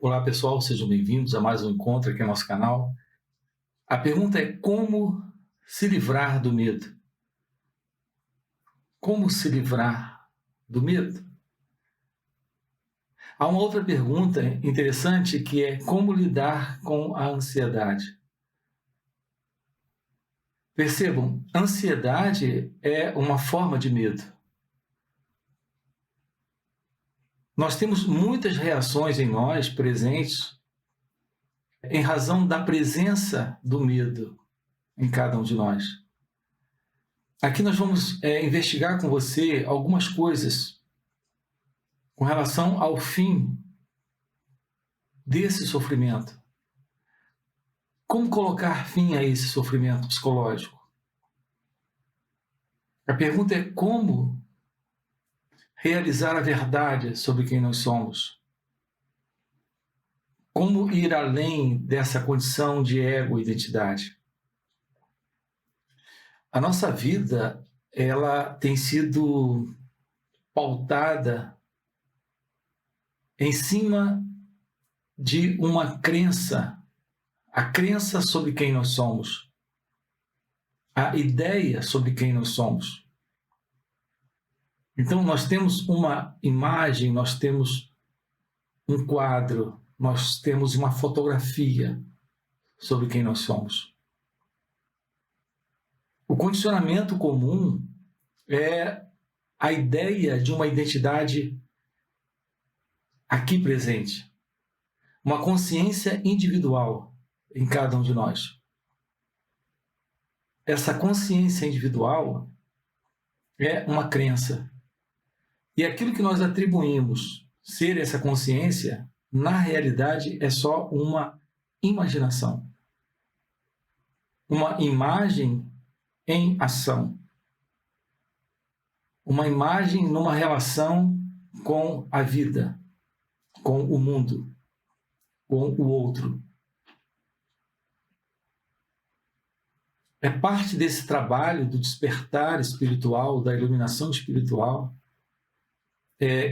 Olá pessoal, sejam bem-vindos a mais um encontro aqui no nosso canal. A pergunta é como se livrar do medo? Como se livrar do medo? Há uma outra pergunta interessante que é como lidar com a ansiedade? Percebam, ansiedade é uma forma de medo. Nós temos muitas reações em nós presentes em razão da presença do medo em cada um de nós. Aqui nós vamos investigar com você algumas coisas com relação ao fim desse sofrimento. Como colocar fim a esse sofrimento psicológico? A pergunta é como realizar a verdade sobre quem nós somos. Como ir além dessa condição de ego e identidade? A nossa vida, ela tem sido pautada em cima de uma crença, a crença sobre quem nós somos, a ideia sobre quem nós somos. Então, nós temos uma imagem, nós temos um quadro, nós temos uma fotografia sobre quem nós somos. O condicionamento comum é a ideia de uma identidade aqui presente, uma consciência individual em cada um de nós. Essa consciência individual é uma crença. E aquilo que nós atribuímos ser essa consciência, na realidade, é só uma imaginação. Uma imagem em ação. Uma imagem numa relação com a vida, com o mundo, com o outro. É parte desse trabalho do despertar espiritual, da iluminação espiritual,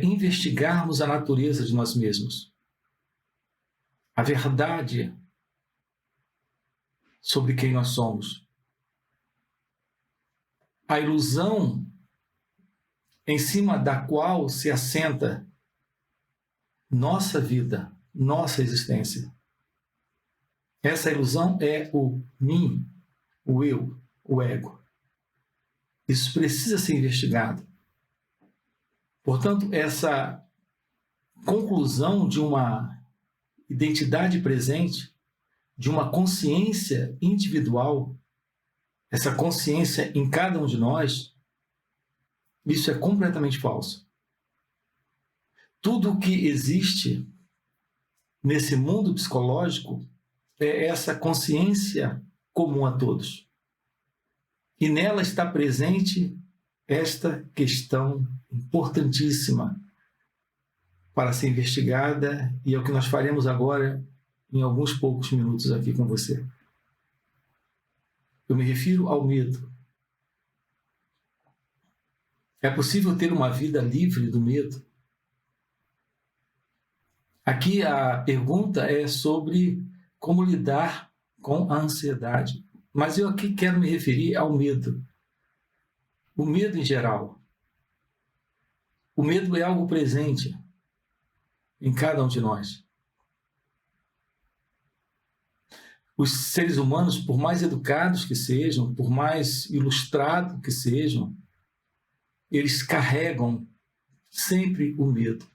investigarmos a natureza de nós mesmos. A verdade sobre quem nós somos. A ilusão em cima da qual se assenta nossa vida, nossa existência. Essa ilusão é o mim, o eu, o ego. Isso precisa ser investigado. Portanto, essa conclusão de uma identidade presente, de uma consciência individual, essa consciência em cada um de nós, isso é completamente falso. Tudo o que existe nesse mundo psicológico é essa consciência comum a todos. E nela está presente esta questão importantíssima para ser investigada, e é o que nós faremos agora em alguns poucos minutos aqui com você. Eu me refiro ao medo. É possível ter uma vida livre do medo? Aqui a pergunta é sobre como lidar com a ansiedade. Mas eu aqui quero me referir ao medo. O medo em geral. O medo é algo presente em cada um de nós. Os seres humanos, por mais educados que sejam, por mais ilustrados que sejam, eles carregam sempre o medo.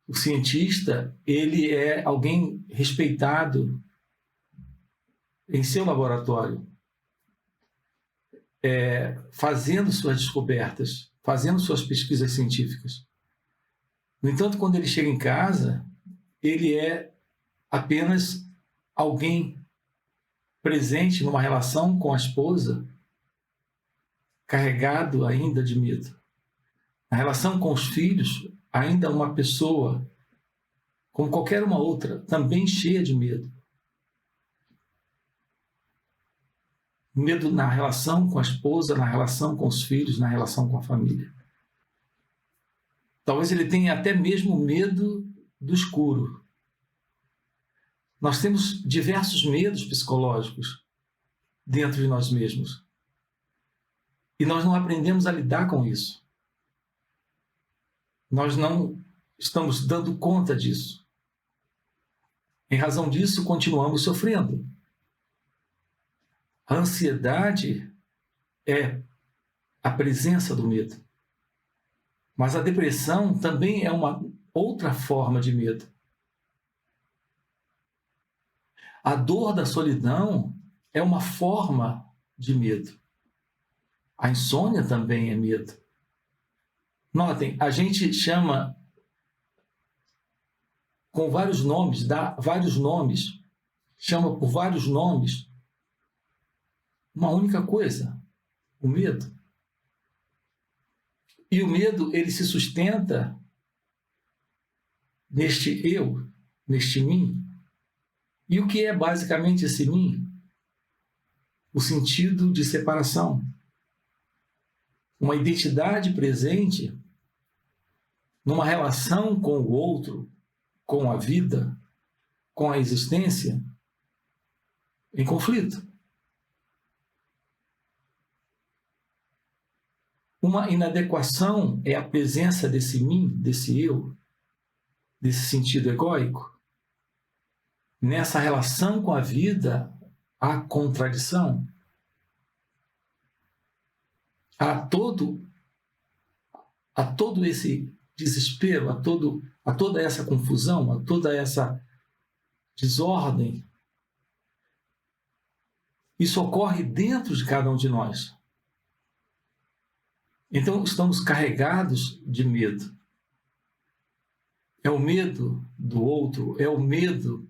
O cientista, ele é alguém respeitado em seu laboratório, fazendo suas descobertas, fazendo suas pesquisas científicas. No entanto, quando ele chega em casa, ele é apenas alguém presente numa relação com a esposa, carregado ainda de medo. Na relação com os filhos, ainda uma pessoa, como qualquer uma outra, também cheia de medo. Medo na relação com a esposa, na relação com os filhos, na relação com a família. Talvez ele tenha até mesmo medo do escuro, Nós temos diversos medos psicológicos dentro de nós mesmos. E nós não aprendemos a lidar com isso. Nós não estamos dando conta disso. Em razão disso, continuamos sofrendo. A ansiedade é a presença do medo. Mas a depressão também é uma outra forma de medo. A dor da solidão é uma forma de medo. A insônia também é medo. Notem, a gente chama com vários nomes, dá vários nomes, chama por vários nomes uma única coisa: o medo. E o medo, ele se sustenta neste eu, neste mim. E o que é basicamente esse mim? O sentido de separação. Uma identidade presente numa relação com o outro, com a vida, com a existência, em conflito. Uma inadequação é a presença desse mim, desse eu, desse sentido egóico. Nessa relação com a vida, há contradição. Há todo esse desespero, a toda essa confusão, a toda essa desordem. Isso ocorre dentro de cada um de nós. Então, estamos carregados de medo. É o medo do outro, é o medo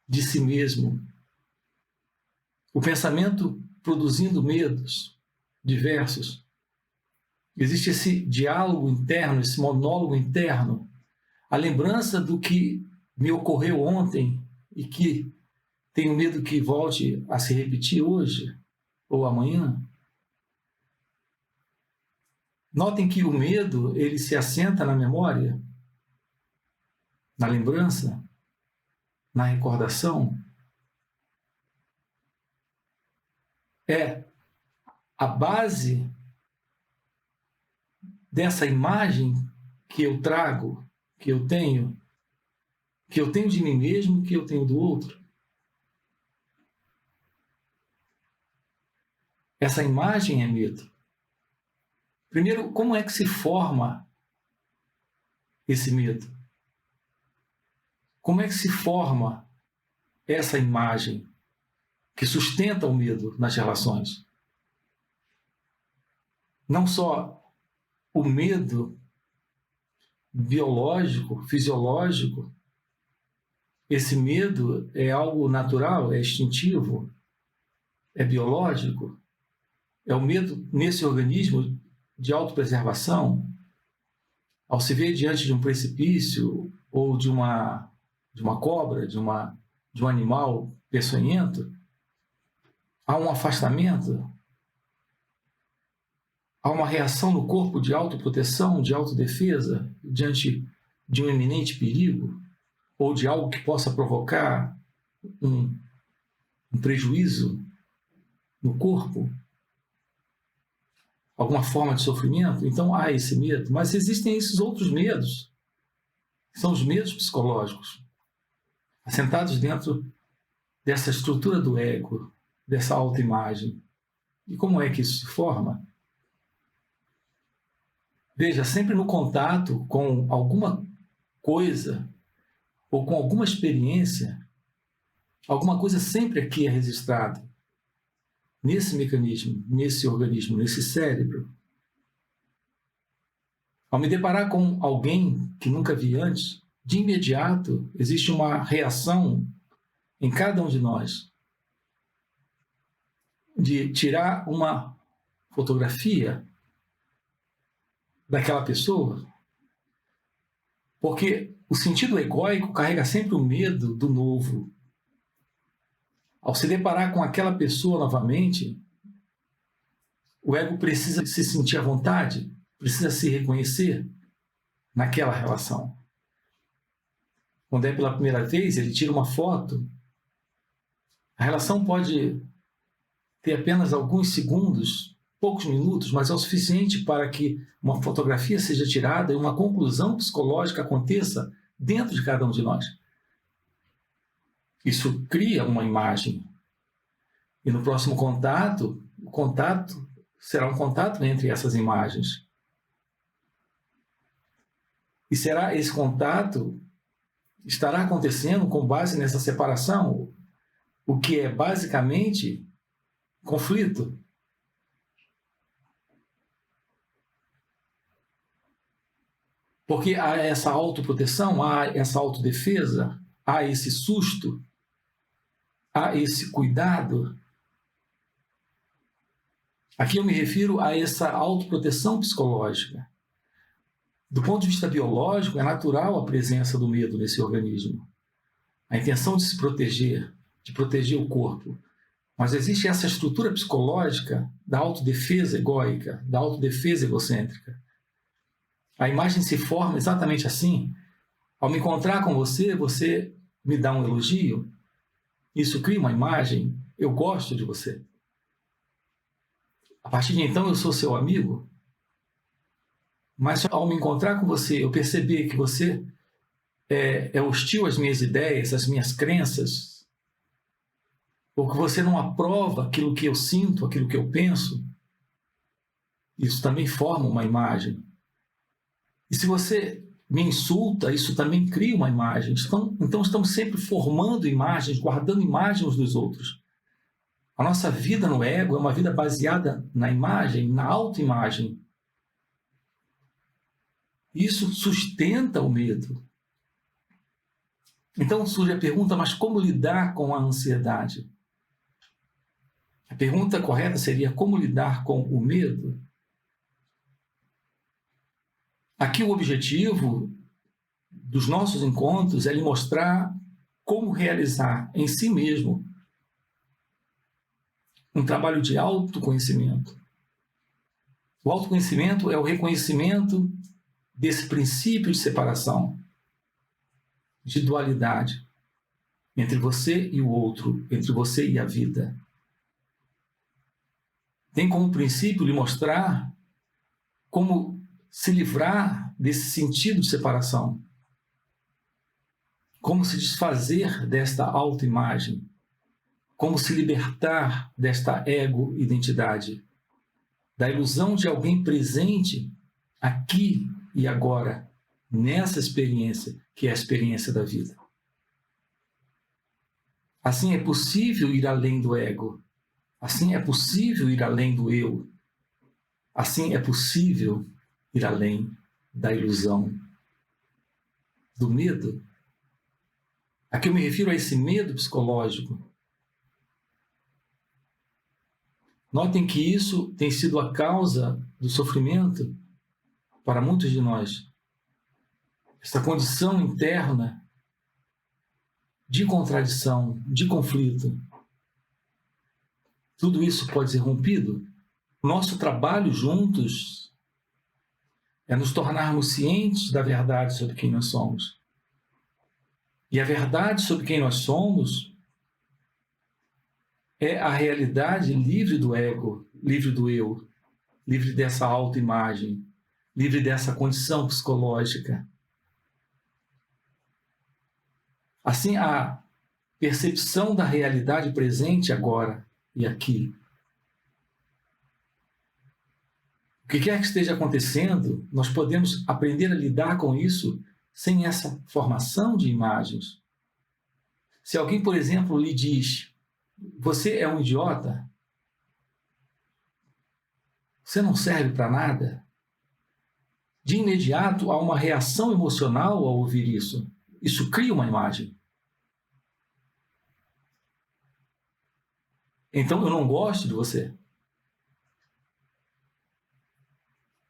de si mesmo. O pensamento produzindo medos diversos. Existe esse diálogo interno, esse monólogo interno, a lembrança do que me ocorreu ontem e que tenho medo que volte a se repetir hoje ou amanhã. Notem que o medo, ele se assenta na memória, na lembrança, na recordação. É a base dessa imagem que eu trago, que eu tenho de mim mesmo, que eu tenho do outro. Essa imagem é medo. Primeiro, como é que se forma esse medo? Como é que se forma essa imagem que sustenta o medo nas relações? Não só o medo biológico, fisiológico, esse medo é algo natural, é instintivo, é biológico, é o medo nesse organismo de autopreservação. Ao se ver diante de um precipício ou de uma cobra, de um animal peçonhento, há um afastamento, há uma reação no corpo de autoproteção, de autodefesa, diante de um iminente perigo, ou de algo que possa provocar um prejuízo no corpo, alguma forma de sofrimento. Então há esse medo. Mas existem esses outros medos, que são os medos psicológicos, assentados dentro dessa estrutura do ego, dessa autoimagem. E como é que isso se forma? Veja, sempre no contato com alguma coisa ou com alguma experiência, alguma coisa sempre aqui é registrada nesse mecanismo, nesse organismo, nesse cérebro. Ao me deparar com alguém que nunca vi antes, de imediato existe uma reação em cada um de nós de tirar uma fotografia daquela pessoa, porque o sentido egóico carrega sempre o medo do novo. Ao se deparar com aquela pessoa novamente, o ego precisa se sentir à vontade, precisa se reconhecer naquela relação. quando é pela primeira vez, ele tira uma foto, a relação pode ter apenas alguns segundos, poucos minutos, mas é o suficiente para que uma fotografia seja tirada e uma conclusão psicológica aconteça dentro de cada um de nós. Isso cria uma imagem. E no próximo contato, o contato será um contato entre essas imagens. E será esse contato estará acontecendo com base nessa separação, o que é basicamente conflito. Porque há essa autoproteção, há essa autodefesa, há esse susto, há esse cuidado. Aqui eu me refiro a essa autoproteção psicológica. Do ponto de vista biológico, é natural a presença do medo nesse organismo. A intenção de se proteger, de proteger o corpo. Mas existe essa estrutura psicológica da autodefesa egóica, da autodefesa egocêntrica. A imagem se forma exatamente assim. Ao me encontrar com você, você me dá um elogio. Isso cria uma imagem. Eu gosto de você. A partir de então, eu sou seu amigo. Mas ao me encontrar com você, eu perceber que você é hostil às minhas ideias, às minhas crenças, ou que você não aprova aquilo que eu sinto, aquilo que eu penso, isso também forma uma imagem. E se você me insulta, isso também cria uma imagem. Então estamos sempre formando imagens, guardando imagens uns dos outros. A nossa vida no ego é uma vida baseada na imagem, na autoimagem. Isso sustenta o medo. Então surge a pergunta, mas como lidar com a ansiedade? A pergunta correta seria como lidar com o medo? Aqui o objetivo dos nossos encontros é lhe mostrar como realizar em si mesmo um trabalho de autoconhecimento. O autoconhecimento é o reconhecimento desse princípio de separação, de dualidade, entre você e o outro, entre você e a vida. Tem como princípio lhe mostrar como se livrar desse sentido de separação, como se desfazer desta autoimagem, como se libertar desta ego-identidade, da ilusão de alguém presente aqui e agora, nessa experiência, que é a experiência da vida. Assim é possível ir além do ego. Assim é possível ir além do eu. Assim é possível ir além da ilusão, do medo. Aqui eu me refiro a esse medo psicológico. Notem que isso tem sido a causa do sofrimento para muitos de nós. Essa condição interna de contradição, de conflito. Tudo isso pode ser rompido. Nosso trabalho juntos é nos tornarmos cientes da verdade sobre quem nós somos. E a verdade sobre quem nós somos é a realidade livre do ego, livre do eu, livre dessa autoimagem, livre dessa condição psicológica. Assim, a percepção da realidade presente agora e aqui. O que quer que esteja acontecendo, nós podemos aprender a lidar com isso sem essa formação de imagens. Se alguém, por exemplo, lhe diz: você é um idiota, você não serve para nada, de imediato há uma reação emocional ao ouvir isso. Isso cria uma imagem. Então eu não gosto de você.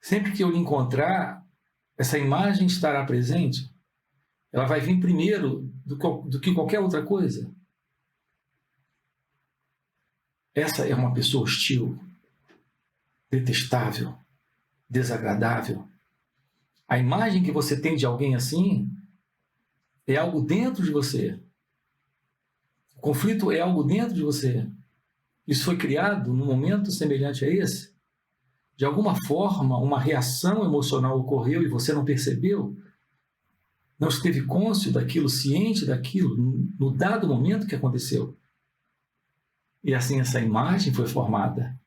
Sempre que eu lhe encontrar, essa imagem estará presente. Ela vai vir primeiro do que qualquer outra coisa. Essa é uma pessoa hostil, detestável, desagradável. A imagem que você tem de alguém assim é algo dentro de você. O conflito é algo dentro de você. Isso foi criado num momento semelhante a esse? De alguma forma, uma reação emocional ocorreu e você não percebeu? Não esteve cônscio daquilo, ciente daquilo, no dado momento que aconteceu? E assim essa imagem foi formada.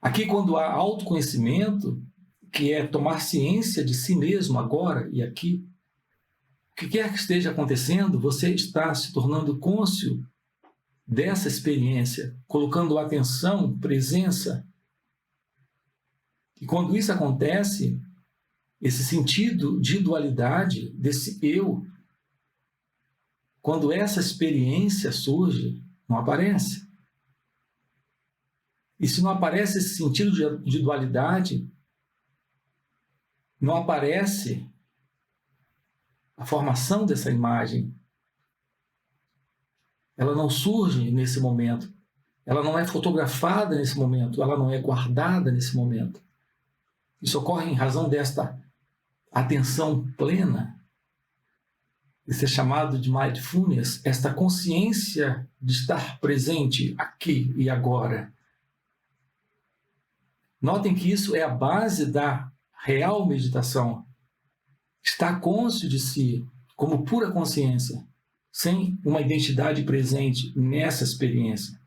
Aqui, quando há autoconhecimento, que é tomar ciência de si mesmo agora e aqui, o que quer que esteja acontecendo, você está se tornando cônscio dessa experiência, colocando atenção, presença. E quando isso acontece, esse sentido de dualidade, desse eu, quando essa experiência surge, não aparece. E se não aparece esse sentido de dualidade, não aparece a formação dessa imagem. Ela não surge nesse momento. Ela não é fotografada nesse momento. Ela não é guardada nesse momento. Isso ocorre em razão desta atenção plena. Isso é chamado de mindfulness, esta consciência de estar presente aqui e agora. Notem que isso é a base da real meditação. Estar cônscio de si, como pura consciência, sem uma identidade presente nessa experiência.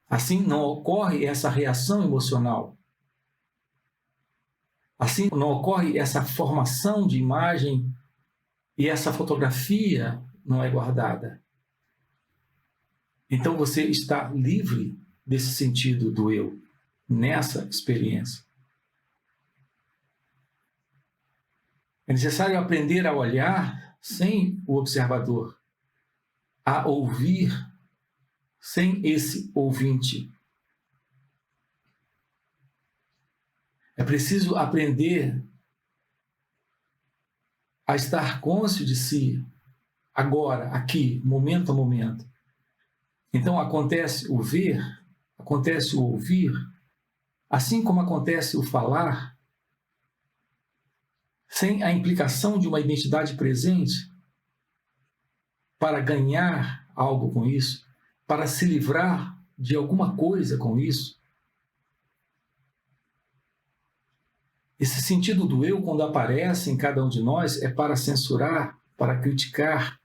Assim não ocorre essa reação emocional. Assim não ocorre essa formação de imagem e essa fotografia não é guardada. Então você está livre desse sentido do eu, nessa experiência. É necessário aprender a olhar sem o observador, a ouvir sem esse ouvinte. É preciso aprender a estar cônscio de si, agora, aqui, momento a momento. Então acontece o ver, acontece o ouvir, assim como acontece o falar, sem a implicação de uma identidade presente, para ganhar algo com isso, para se livrar de alguma coisa com isso. Esse sentido do eu, quando aparece em cada um de nós, é para censurar, para criticar,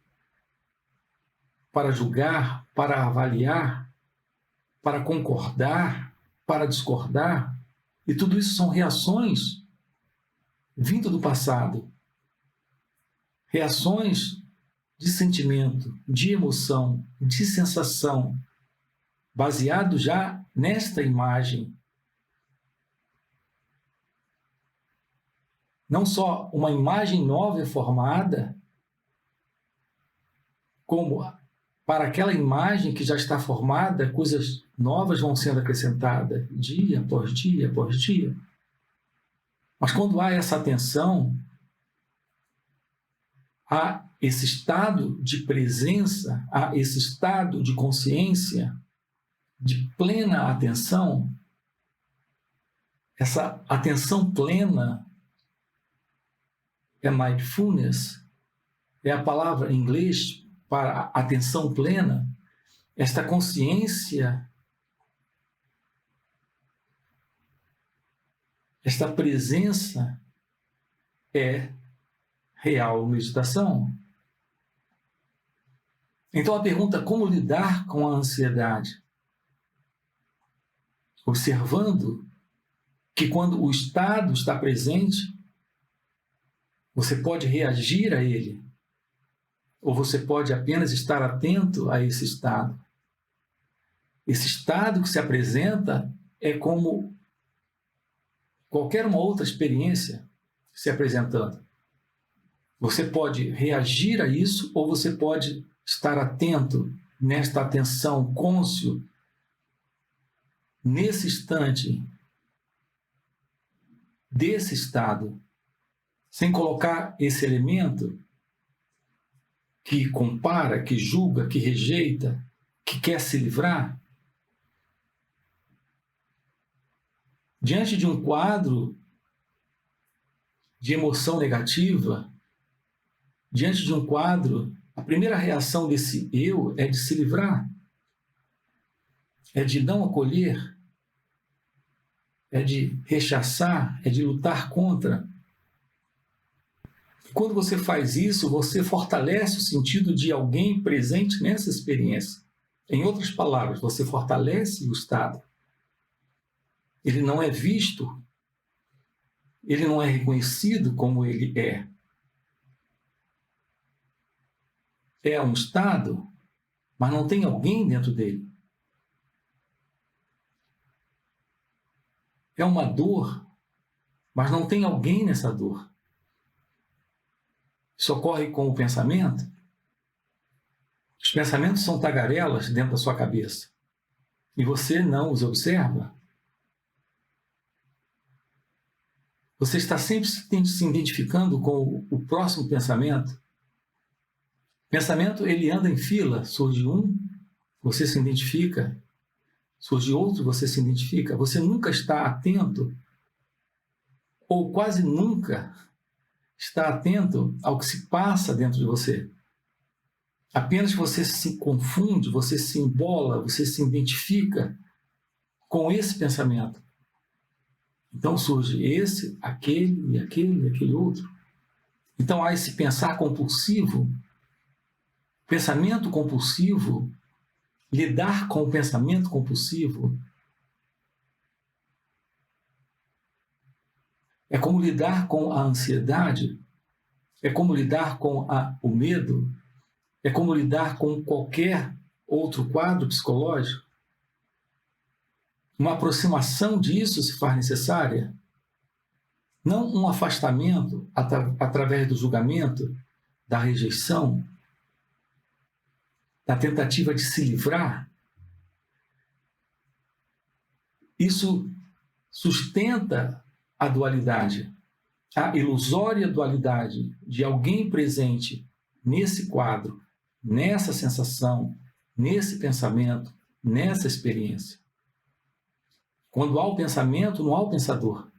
para julgar, para avaliar, para concordar, para discordar. E tudo isso são reações vindo do passado. Reações de sentimento, de emoção, de sensação, baseado já nesta imagem. Não só uma imagem nova é formada, como para aquela imagem que já está formada, coisas novas vão sendo acrescentadas dia após dia após dia. Mas quando há essa atenção, há esse estado de presença, há esse estado de consciência, de plena atenção, essa atenção plena é mindfulness, é a palavra em inglês para atenção plena, esta consciência, esta presença é real meditação. Então a pergunta, como lidar com a ansiedade? Observando que quando o estado está presente, você pode reagir a ele, ou você pode apenas estar atento a esse estado. Esse estado que se apresenta é como qualquer uma outra experiência se apresentando. Você pode reagir a isso, ou você pode estar atento nesta atenção, cônscio, nesse instante, desse estado, sem colocar esse elemento que compara, que julga, que rejeita, que quer se livrar. Diante de um quadro de emoção negativa, diante de um quadro, a primeira reação desse eu é de se livrar, é de não acolher, é de rechaçar, é de lutar contra. Quando você faz isso, você fortalece o sentido de alguém presente nessa experiência. Em outras palavras, você fortalece o estado. Ele não é visto, ele não é reconhecido como ele é. É um estado, mas não tem alguém dentro dele. É uma dor, mas não tem alguém nessa dor. Isso ocorre com o pensamento. Os pensamentos são tagarelas dentro da sua cabeça e você não os observa. Você está sempre se identificando com o próximo pensamento. O pensamento, ele anda em fila. Surge um, você se identifica. Surge outro, você se identifica. Você nunca está atento, ou quase nunca está atento ao que se passa dentro de você. Apenas você se confunde, você se embola, você se identifica com esse pensamento. Então surge esse, aquele, aquele outro. Então há esse pensar compulsivo, pensamento compulsivo, lidar com o pensamento compulsivo é como lidar com a ansiedade, é como lidar com o medo, é como lidar com qualquer outro quadro psicológico. Uma aproximação disso se faz necessária. Não um afastamento através do julgamento, da rejeição, da tentativa de se livrar. Isso sustenta a dualidade, a ilusória dualidade de alguém presente nesse quadro, nessa sensação, nesse pensamento, nessa experiência. Quando há o pensamento, não há o pensador.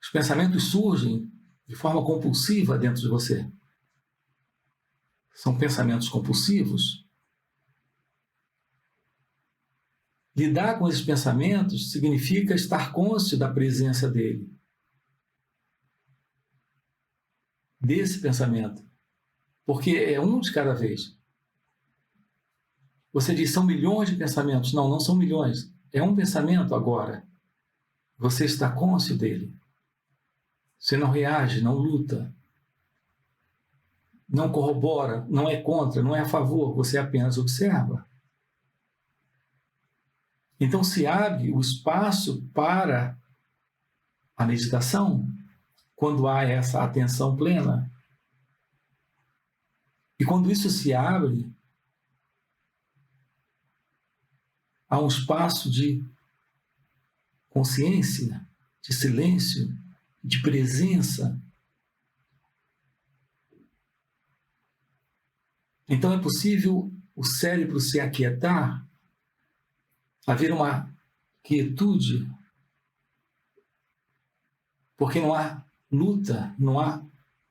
Os pensamentos surgem de forma compulsiva dentro de você. São pensamentos compulsivos. Lidar com esses pensamentos significa estar consciente da presença dele, desse pensamento, porque é um de cada vez. Você diz, são milhões de pensamentos. Não, não são milhões. É um pensamento agora. Você está consciente dele. Você não reage, não luta, não corrobora, não é contra, não é a favor. Você apenas observa. Então se abre o espaço para a meditação quando há essa atenção plena. E quando isso se abre, há um espaço de consciência, de silêncio, de presença. Então é possível o cérebro se aquietar, haver uma quietude, porque não há luta, não há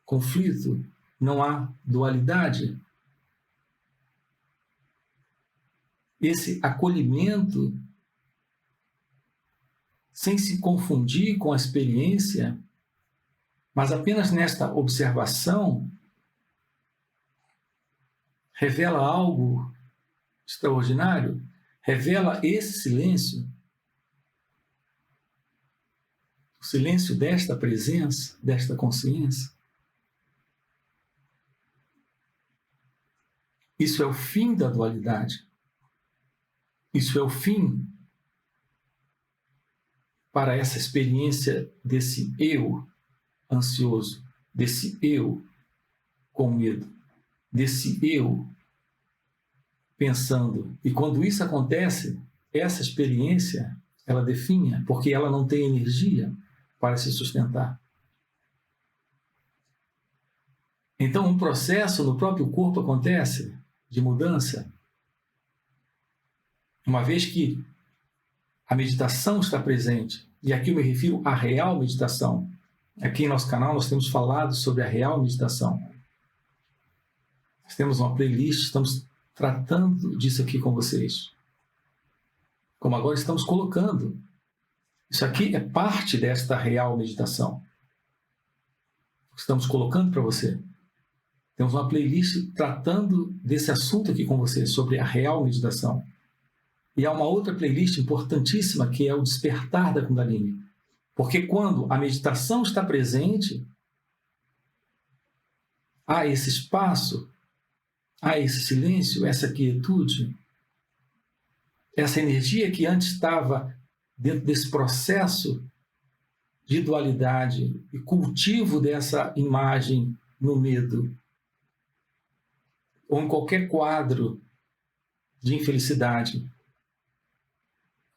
conflito, não há dualidade. Esse acolhimento, sem se confundir com a experiência, mas apenas nesta observação, revela algo extraordinário, revela esse silêncio, o silêncio desta presença, desta consciência. Isso é o fim da dualidade. Isso é o fim para essa experiência desse eu ansioso, desse eu com medo, desse eu pensando. E quando isso acontece, essa experiência, ela definha, porque ela não tem energia para se sustentar. Então, um processo no próprio corpo acontece de mudança. Uma vez que a meditação está presente, e aqui eu me refiro à real meditação, Aqui em nosso canal nós temos falado sobre a real meditação. Nós temos uma playlist, estamos tratando disso aqui com vocês. Como agora estamos colocando. Isso aqui é parte desta real meditação. Estamos colocando para você. Temos uma playlist tratando desse assunto aqui com você, sobre a real meditação. E há uma outra playlist importantíssima que é o despertar da Kundalini. Porque quando a meditação está presente, há esse espaço, há esse silêncio, essa quietude, essa energia que antes estava dentro desse processo de dualidade e cultivo dessa imagem no medo, ou em qualquer quadro de infelicidade.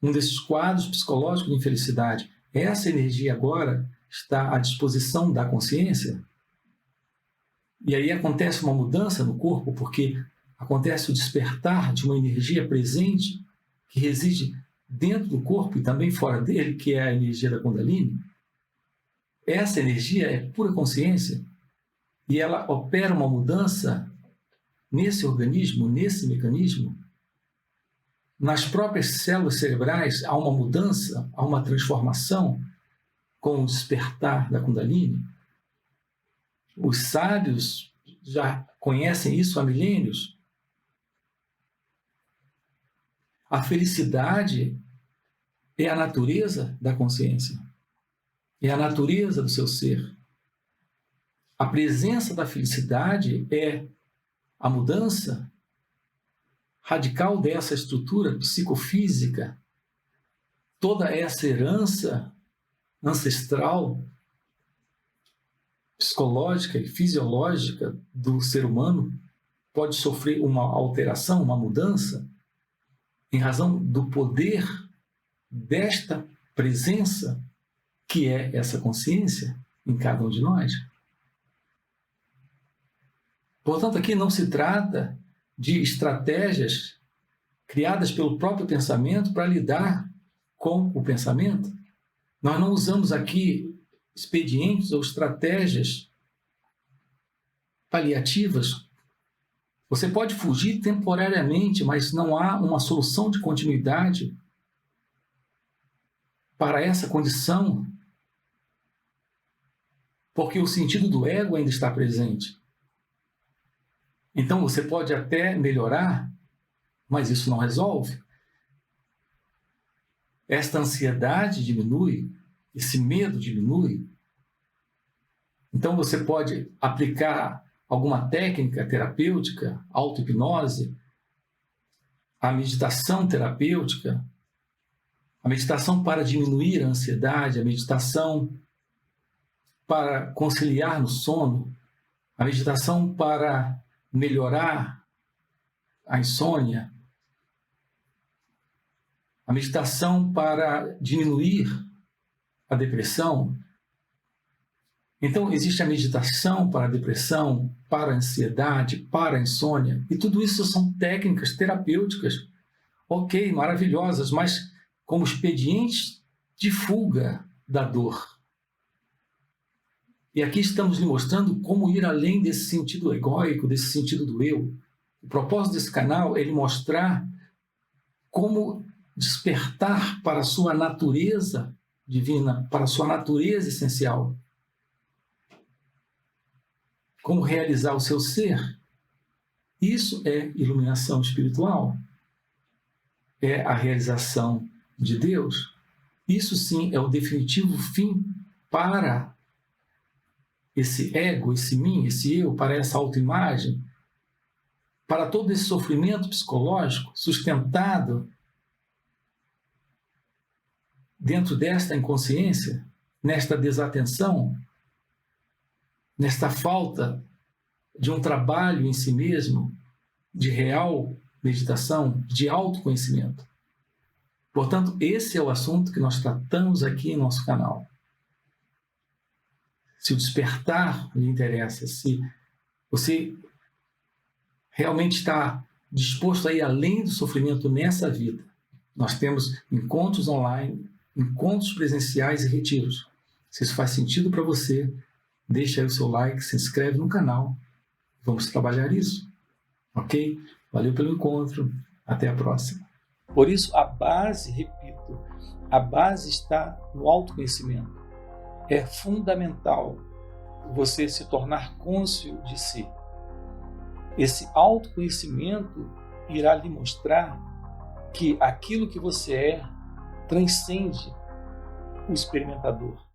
Um desses quadros psicológicos de infelicidade. Essa energia agora está à disposição da consciência. E aí acontece uma mudança no corpo, porque acontece o despertar de uma energia presente que reside dentro do corpo e também fora dele, que é a energia da Kundalini. Essa energia é pura consciência e ela opera uma mudança nesse organismo, nesse mecanismo. Nas próprias células cerebrais há uma mudança, há uma transformação com o despertar da Kundalini. Os sábios já conhecem isso há milênios. A felicidade é a natureza da consciência, é a natureza do seu ser. A presença da felicidade é a mudança radical dessa estrutura psicofísica, toda essa herança ancestral, psicológica e fisiológica do ser humano pode sofrer uma alteração, uma mudança, em razão do poder desta presença que é essa consciência em cada um de nós. Portanto, aqui não se trata de estratégias criadas pelo próprio pensamento para lidar com o pensamento. Nós não usamos aqui expedientes ou estratégias paliativas. Você pode fugir temporariamente, mas não há uma solução de continuidade para essa condição, porque o sentido do ego ainda está presente. Então você pode até melhorar, mas isso não resolve. Esta ansiedade diminui, esse medo diminui. Então você pode aplicar alguma técnica terapêutica, auto-hipnose, a meditação terapêutica, a meditação para diminuir a ansiedade, a meditação para conciliar no sono, a meditação para melhorar a insônia, a meditação para diminuir a depressão. Então, existe a meditação para a depressão, para a ansiedade, para a insônia, e tudo isso são técnicas terapêuticas, ok, maravilhosas, mas como expedientes de fuga da dor. E aqui estamos lhe mostrando como ir além desse sentido egóico, desse sentido do eu. O propósito desse canal é lhe mostrar como despertar para a sua natureza divina, para a sua natureza essencial. Como realizar o seu ser. Isso é iluminação espiritual. É a realização de Deus. Isso sim é o definitivo fim para esse ego, esse mim, esse eu, para essa autoimagem, para todo esse sofrimento psicológico sustentado dentro desta inconsciência, nesta desatenção, nesta falta de um trabalho em si mesmo, de real meditação, de autoconhecimento. Portanto, esse é o assunto que nós tratamos aqui em nosso canal. Se o despertar lhe interessa, se você realmente está disposto a ir além do sofrimento nessa vida, nós temos encontros online, encontros presenciais e retiros. Se isso faz sentido para você, deixa aí o seu like, se inscreve no canal. Vamos trabalhar isso. Ok? Valeu pelo encontro. Até a próxima. Por isso, a base, repito, a base está no autoconhecimento. É fundamental você se tornar cônscio de si. Esse autoconhecimento irá lhe mostrar que aquilo que você é transcende o experimentador.